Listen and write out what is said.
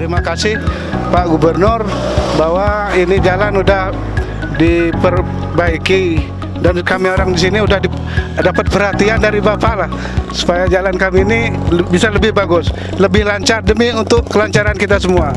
terima kasih Pak Gubernur bahwa ini jalan udah diperbaiki dan kami orang di sini udah dapat perhatian dari Bapak lah supaya jalan kami ini bisa lebih bagus, lebih lancar demi untuk kelancaran kita semua.